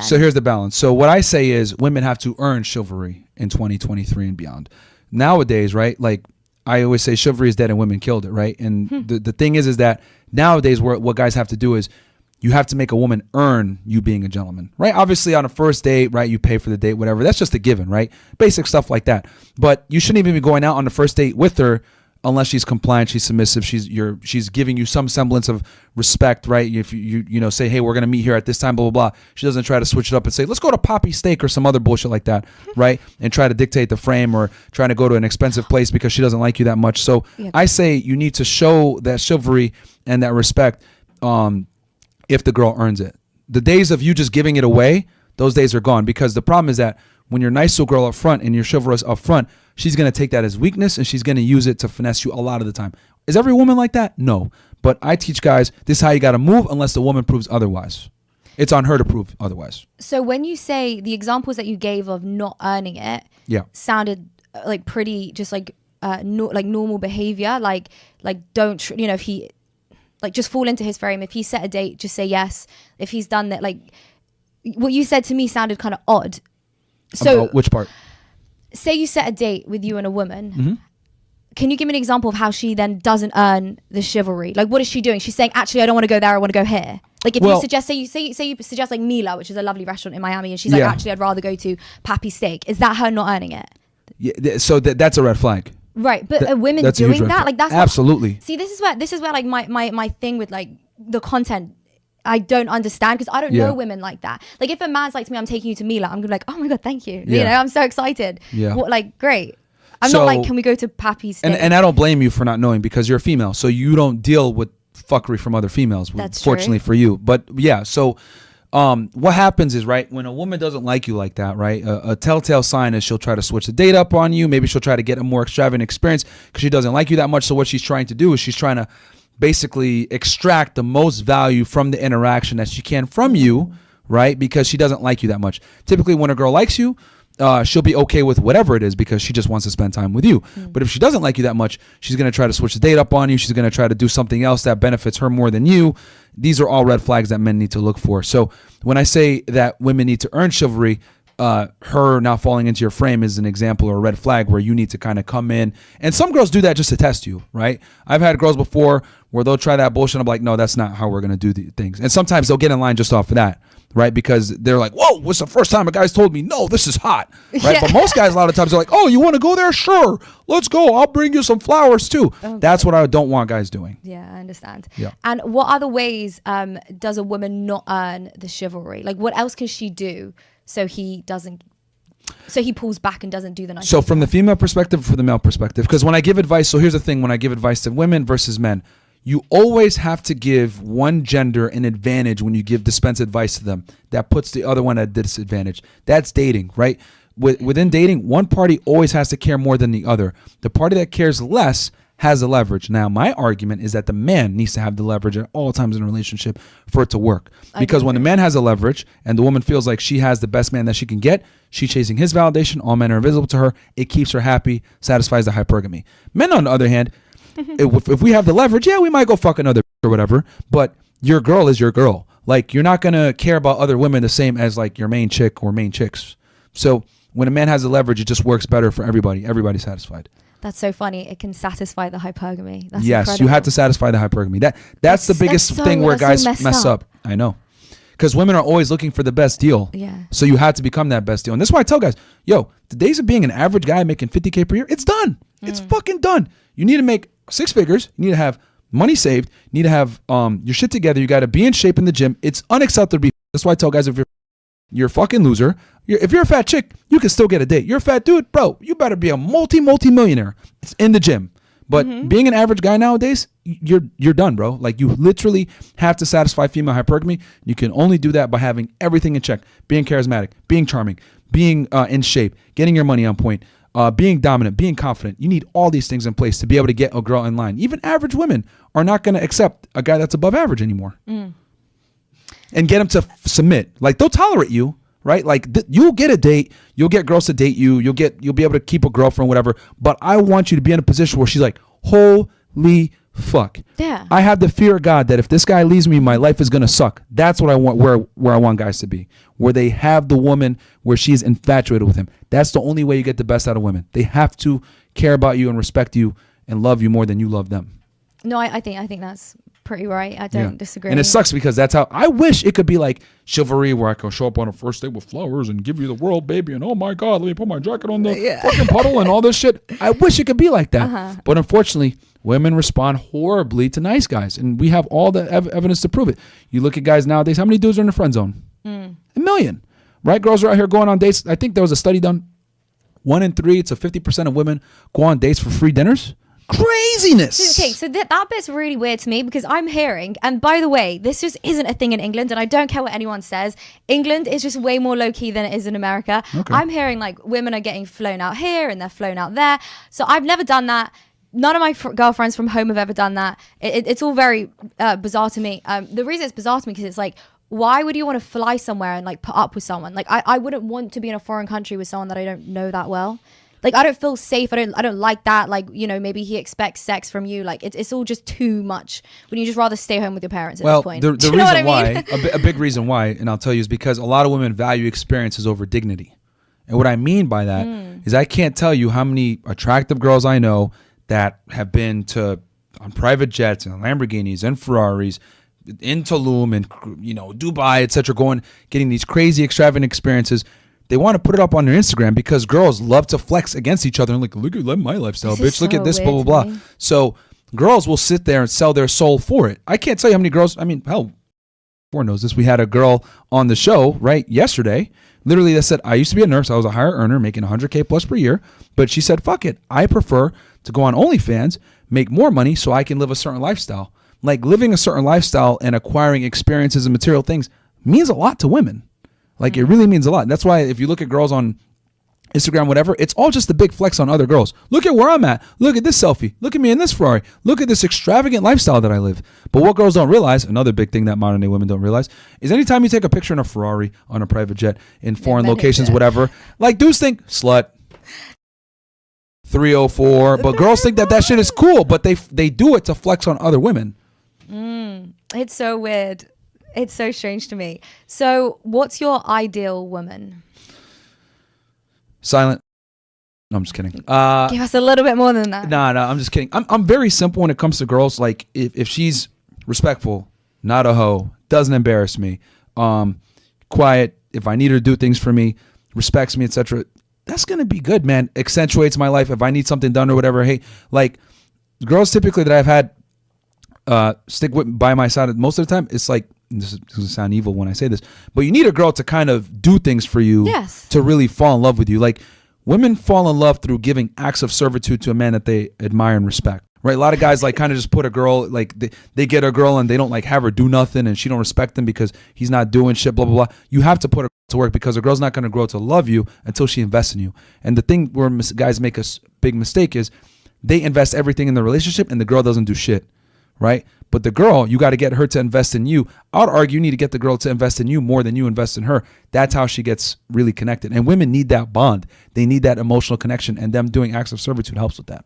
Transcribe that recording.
then? So here's the balance. So what I say is women have to earn chivalry in 2023 and beyond. Nowadays, right? Like I always say, chivalry is dead and women killed it, right? And the thing is that nowadays what guys have to do is you have to make a woman earn you being a gentleman, right? Obviously on a first date, right? You pay for the date, whatever. That's just a given, right? Basic stuff like that. But you shouldn't even be going out on the first date with her unless she's compliant, she's submissive, she's giving you some semblance of respect, right? If you know say, hey, we're gonna meet here at this time, blah blah blah. She doesn't try to switch it up and say, let's go to Poppy Steak or some other bullshit like that, right? And try to dictate the frame or trying to go to an expensive place because she doesn't like you that much. So I say you need to show that chivalry and that respect if the girl earns it. The days of you just giving it away, those days are gone, because the problem is that when you're nice to a girl up front and you're chivalrous up front, she's going to take that as weakness and she's going to use it to finesse you a lot of the time. Is every woman like that? No. But I teach guys, this is how you got to move unless the woman proves otherwise. It's on her to prove otherwise. So when you say the examples that you gave of not earning it sounded like pretty just like like normal behavior. Like don't, you know, if he like just fall into his frame. If he set a date, just say yes. If he's done that, like what you said to me sounded kind of odd. So which part? Say you set a date with you and a woman. Can you give me an example of how she then doesn't earn the chivalry? Like, what is she doing? She's saying, actually, I don't want to go there. I want to go here. Like, if you suggest, say you suggest like Mila, which is a lovely restaurant in Miami, and she's like, actually, I'd rather go to Pappy Steak. Is that her not earning it? Yeah. So that's a red flag. Right, but are women doing that? Like, that's absolutely. See, this is where like my thing with like the content, I don't understand, because I don't know women like that. Like, if a man's like to me, I'm taking you to Mila, I'm gonna be like, oh my god, thank you. You know, I'm so excited. Yeah. What, like, great. I'm not like, can we go to Pappy's Steak? And I don't blame you for not knowing, because you're a female, so you don't deal with fuckery from other females. That's fortunately true. for you. But yeah, so what happens is, right, when a woman doesn't like you like that, right, a telltale sign is she'll try to switch the date up on you. Maybe she'll try to get a more extravagant experience because she doesn't like you that much. So what she's trying to do is she's trying to basically extract the most value from the interaction that she can from you, right? Because she doesn't like you that much. Typically, when a girl likes you, she'll be okay with whatever it is because she just wants to spend time with you. But if she doesn't like you that much, she's going to try to switch the date up on you. She's going to try to do something else that benefits her more than you. These are all red flags that men need to look for. So when I say that women need to earn chivalry, her not falling into your frame is an example or a red flag where you need to kind of come in. And some girls do that just to test you, right? I've had girls before where they'll try that bullshit. I'm like, no, that's not how we're going to do the things. And sometimes they'll get in line just off of that, right? Because they're like, whoa, what's the first time a guy's told me, no, this is hot, right? Yeah. But most guys, a lot of times, they're like, oh, you want to go there? Sure, let's go. I'll bring you some flowers too. Okay. That's what I don't want guys doing. Yeah, I understand. Yeah. And what other ways does a woman not earn the chivalry? Like, what else can she do so he pulls back and doesn't do the nice So thing? from the female perspective, for the male perspective, because when I give advice, so here's the thing, when I give advice to women versus men, you always have to give one gender an advantage when you dispense advice to them that puts the other one at a disadvantage. That's dating, right? Within dating, one party always has to care more than the other. The party that cares less has the leverage. Now, my argument is that the man needs to have the leverage at all times in a relationship for it to work. Because when the man has a leverage and the woman feels like she has the best man that she can get, she's chasing his validation, all men are invisible to her, it keeps her happy, satisfies the hypergamy. Men, on the other hand, if we have the leverage, yeah, we might go fuck another or whatever, but your girl is your girl. Like, you're not going to care about other women the same as like your main chick or main chicks. So when a man has the leverage, it just works better for everybody. Everybody's satisfied. That's so funny. It can satisfy the hypergamy. That's yes, incredible. You have to satisfy the hypergamy. That's the biggest thing where guys mess up. I know. Because women are always looking for the best deal. Yeah. So you have to become that best deal. And that's why I tell guys, yo, the days of being an average guy making $50K per year, it's done. It's fucking done. You need to make 6 figures. You need to have money saved. You need to have your shit together. You got to be in shape in the gym. It's unacceptable to be. That's why I tell guys, if you're a fucking loser, if you're a fat chick, you can still get a date. You're a fat dude, bro, you better be a multi-millionaire in the gym. But being an average guy nowadays, you're done, bro. Like, you literally have to satisfy female hypergamy. You can only do that by having everything in check, being charismatic, being charming, being in shape, getting your money on point, being dominant, being confident. You need all these things in place to be able to get a girl in line. Even average women are not going to accept a guy that's above average anymore. And get them to submit. Like, they'll tolerate you, right? Like, you'll get a date, you'll get girls to date you, you'll be able to keep a girlfriend, whatever. But I want you to be in a position where she's like, holy fuck. Yeah. I have the fear of God that if this guy leaves me, my life is gonna suck. That's what I want. Where I want guys to be, where they have the woman where she's infatuated with him. That's the only way you get the best out of women. They have to care about you and respect you and love you more than you love them. No, I think that's pretty right. I don't disagree. And it sucks because that's how I wish it could be like Chivalry, where I can show up on a first date with flowers and give you the world, baby, and oh my God, let me put my jacket on the fucking puddle and all this shit. I wish it could be like that. But unfortunately, women respond horribly to nice guys, and we have all the evidence to prove it. You look at guys nowadays, how many dudes are in the friend zone? 1 million, right? Girls are out here going on dates. I think there was a study done. 1 in 3, it's a 50% of women go on dates for free dinners. Craziness. Okay, so that bit's really weird to me because I'm hearing, and by the way, this just isn't a thing in England, and I don't care what anyone says. England is just way more low-key than it is in America. Okay. I'm hearing like women are getting flown out here and they're flown out there. So I've never done that. None of my girlfriends from home have ever done that. It's all very bizarre to me. The reason it's bizarre to me because it's like, why would you want to fly somewhere and like put up with someone? Like I wouldn't want to be in a foreign country with someone that I don't know that well. Like I don't feel safe. I don't like that. Like, you know, maybe he expects sex from you. Like it's all just too much. When you just rather stay home with your parents at this point. The reason why, a big reason why, and I'll tell you, is because a lot of women value experiences over dignity. And what I mean by that is I can't tell you how many attractive girls I know that have been on private jets and Lamborghinis and Ferraris in Tulum and, you know, Dubai, etc., getting these crazy extravagant experiences. They want to put it up on their Instagram because girls love to flex against each other and like, look at my lifestyle, bitch. Look at this, blah, blah, blah. So girls will sit there and sell their soul for it. I can't tell you how many girls, I mean, hell, everyone knows this. We had a girl on the show, right, yesterday, literally that said, I used to be a nurse. I was a higher earner making 100K plus per year. But she said, fuck it. I prefer to go on OnlyFans, make more money so I can live a certain lifestyle. Like living a certain lifestyle and acquiring experiences and material things means a lot to women. Like it really means a lot. That's why if you look at girls on Instagram, whatever, it's all just a big flex on other girls. Look at where I'm at. Look at this selfie. Look at me in this Ferrari. Look at this extravagant lifestyle that I live. But what girls don't realize, another big thing that modern day women don't realize, is anytime you take a picture in a Ferrari, on a private jet, in foreign locations, whatever, like dudes think, slut, 304, but girls think that shit is cool, but they do it to flex on other women. It's so weird. It's so strange to me. So what's your ideal woman? Silent. No, I'm just kidding. Give us a little bit more than that. No, I'm just kidding. I'm very simple when it comes to girls. Like if she's respectful, not a hoe, doesn't embarrass me, quiet, if I need her to do things for me, respects me, etc., that's gonna be good, man. Accentuates my life if I need something done or whatever. Hey, like girls typically that I've had stick by my side most of the time, it's like, this is going to sound evil when I say this, but you need a girl to kind of do things for you to really fall in love with you. Like women fall in love through giving acts of servitude to a man that they admire and respect, right? A lot of guys like kind of just put a girl, like they get a girl and they don't like have her do nothing and she don't respect him because he's not doing shit, blah, blah, blah. You have to put her to work because a girl's not going to grow to love you until she invests in you. And the thing where guys make a big mistake is they invest everything in the relationship and the girl doesn't do shit, right? But the girl, you got to get her to invest in you. I would argue you need to get the girl to invest in you more than you invest in her. That's how she gets really connected. And women need that bond. They need that emotional connection, and them doing acts of servitude helps with that.